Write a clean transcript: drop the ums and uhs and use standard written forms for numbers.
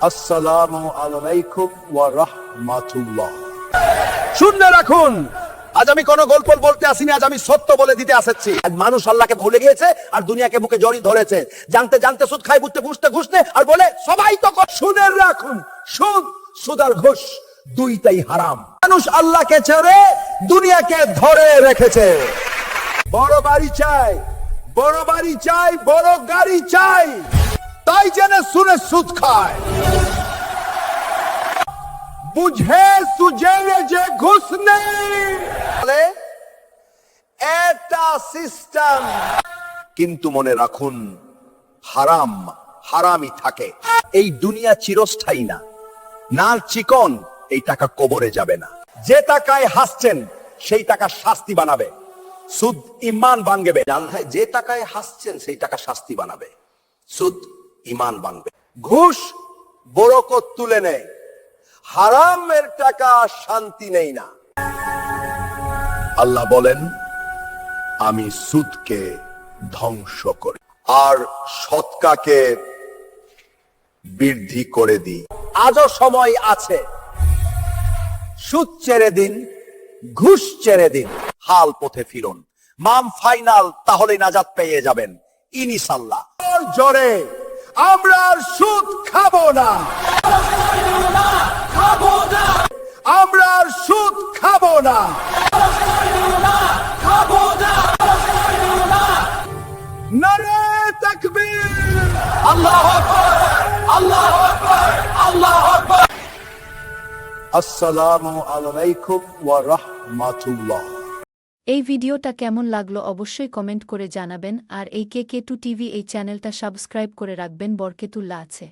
আসসালামু আলাইকুম ওয়া রাহমাতুল্লাহ। শুনে রাখুন, আজ আমি কোনো গল্প বলতে আসিনি, আজ আমি সত্য বলে দিতে আসছি। আজ মানুষ আল্লাহকে ভুলে গিয়েছে আর দুনিয়াকে বুকে জড়িয়ে ধরেছে। জানতে জানতে সুদ খায়, বুঝতে বুঝতে ঘুষতে আর বলে সবাই তো শুনে রাখুন, সুদ সুদ আর ঘুষ দুইটাই হারাম। মানুষ আল্লাহকে ছেড়ে দুনিয়াকে ধরে রেখেছে। বড় বাড়ি চাই, বড় বাড়ি চাই, বড় গাড়ি চাই, তাই জেনে শুনে সুদ খায়। বুঝে সুঝে যে ঘুষ নেই এটা সিস্টেম। কিন্তু মনে রাখুন, হারাম হারামই থাকে। এই দুনিয়া চিরস্থায়ী না, নাল চিকন, এই টাকা কবরে যাবে না। যে টাকায় হাসছেন সেই টাকা শাস্তি বানাবে। সুদ ইমান ভাঙবে। যে টাকায় হাসছেন সেই টাকা শাস্তি বানাবে, সুদ ইমান ভাঙবে। ঘুষ বরকত তুলে নেয়, হারামের টাকা শান্তি নেই না। আল্লাহ বলেন, আমি সুদকে ধ্বংস করি আর সৎকাকে বৃদ্ধি করে দিই। আজও সময় আছে, সুদ ছেড়ে দিন, ঘুষ ছেড়ে দিন, হাল পথে ফিরুন। মাম ফাইনাল, তাহলে নাজাত পেয়ে যাবেন ইনশাআল্লাহ। জোরে আমরা আর সুদ খাবো না, আমরা আর সুদ খাবো না। নারে তাকবীর, আল্লাহু আকবার, আল্লাহু আকবার, আল্লাহু আকবার। আসসালামু আলাইকুম ওয়া রাহমাতুল্লাহ। এই ভিডিওটা কেমন লাগলো অবশ্যই কমেন্ট করে জানাবেন, আর এই KK2 TV এই চ্যানেলটা সাবস্ক্রাইব করে রাখবেন। বরকতুল্লাহ আছে।